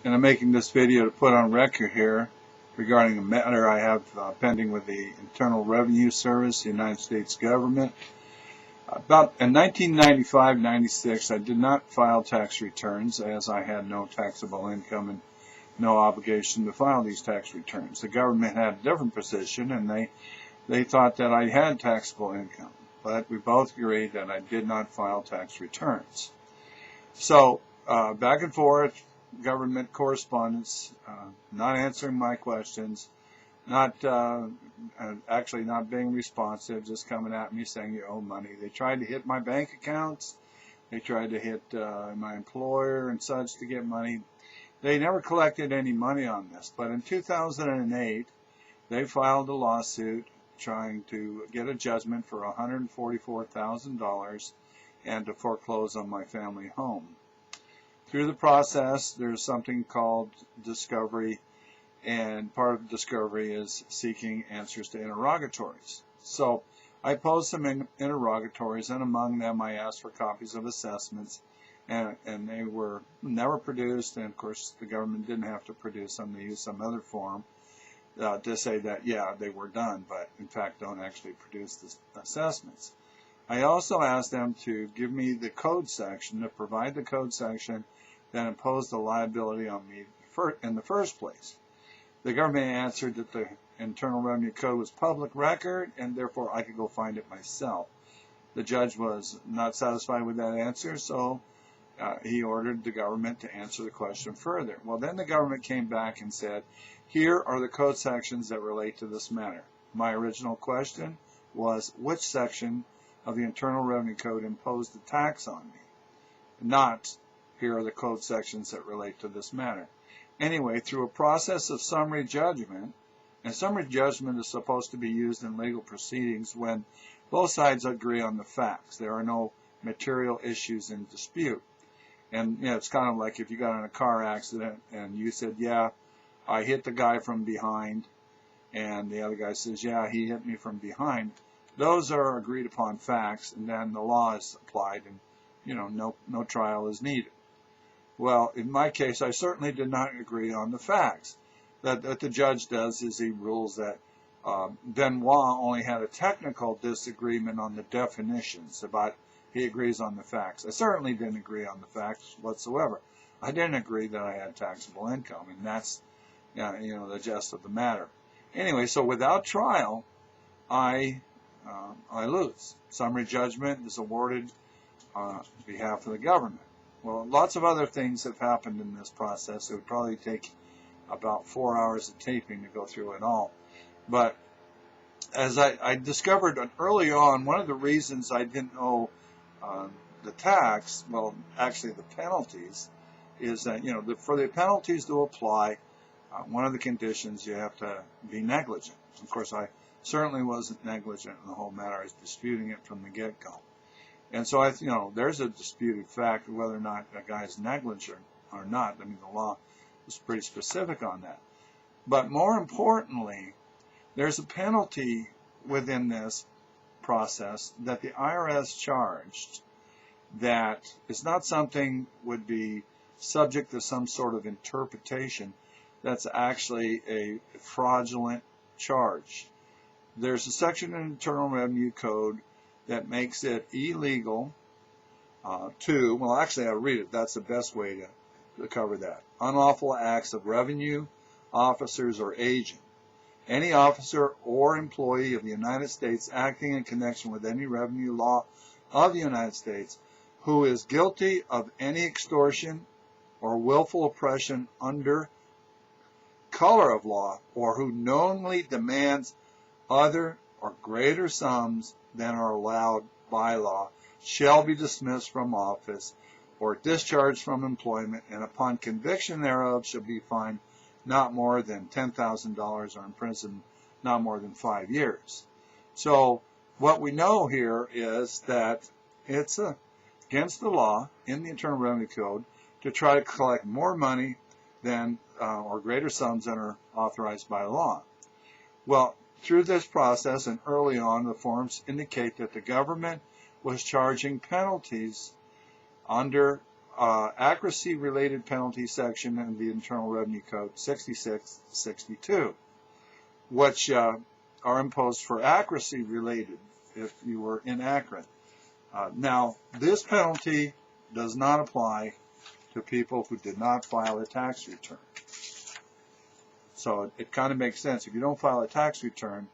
And I'm making this video to put on record here regarding a matter I have pending with the Internal Revenue Service, the United States government. About in 1995-96, I did not file tax returns as I had no taxable income and no obligation to file these tax returns. The government had a different position, and they thought that I had taxable income, but we both agreed that I did not file tax returns. So back and forth, government correspondence, not answering my questions, not actually not being responsive, just coming at me saying you owe money. They tried to hit my bank accounts. They tried to hit my employer and such to get money. They never collected any money on this, but in 2008, they filed a lawsuit trying to get a judgment for $144,000 and to foreclose on my family home. Through the process, there's something called discovery, and part of discovery is seeking answers to interrogatories. So I posed some interrogatories, and among them I asked for copies of assessments, and they were never produced, and of course the government didn't have to produce them. They used some other form to say that, yeah, they were done, but in fact don't actually produce the assessments. I also asked them to give me the code section, to provide the code section that imposed the liability on me in the first place. The government answered that the Internal Revenue Code was public record, and therefore I could go find it myself. The judge was not satisfied with that answer, so he ordered the government to answer the question further. Well, then the government came back and said, here are the code sections that relate to this matter. My original question was, which section of the Internal Revenue Code imposed the tax on me? Not, here are the code sections that relate to this matter. Anyway, through a process of summary judgment, and summary judgment is supposed to be used in legal proceedings when both sides agree on the facts. There are no material issues in dispute. And you know, it's kind of like if you got in a car accident and you said, yeah, I hit the guy from behind, and the other guy says, yeah, he hit me from behind. Those are agreed upon facts, and then the law is applied, and you know, no trial is needed. Well, in my case, I certainly did not agree on the facts. That the judge does is he rules that Benoit only had a technical disagreement on the definitions, but he agrees on the facts. I certainly didn't agree on the facts whatsoever. I didn't agree that I had taxable income, and that's you know, the gist of the matter. Anyway, so without trial, I lose. Summary judgment is awarded on behalf of the government. Well, lots of other things have happened in this process. It would probably take about 4 hours of taping to go through it all. But as I discovered early on, one of the reasons I didn't owe the tax, well, actually the penalties, is that, you know, for the penalties to apply, one of the conditions you have to be negligent. Of course, I certainly wasn't negligent in the whole matter. I was disputing it from the get-go. And so, you know, there's a disputed fact of whether or not a guy is negligent or not. I mean, the law is pretty specific on that. But more importantly, there's a penalty within this process that the IRS charged that is not something would be subject to some sort of interpretation. That's actually a fraudulent charge. There's a section in the Internal Revenue Code that makes it illegal well, actually I'll read it. That's the best way to cover that. Unlawful acts of revenue officers or agent. Any officer or employee of the United States acting in connection with any revenue law of the United States who is guilty of any extortion or willful oppression under color of law, or who knowingly demands other or greater sums than are allowed by law, shall be dismissed from office or discharged from employment, and upon conviction thereof shall be fined not more than $10,000 or imprisoned not more than 5 years. So what we know here is that it's against the law in the Internal Revenue Code to try to collect more money than or greater sums than are authorized by law. Well, through this process and early on, the forms indicate that the government was charging penalties under accuracy-related penalty section in the Internal Revenue Code 6662, which are imposed for accuracy-related if you were inaccurate. Now, this penalty does not apply to people who did not file a tax return. So it kind of makes sense. If you don't file a tax return,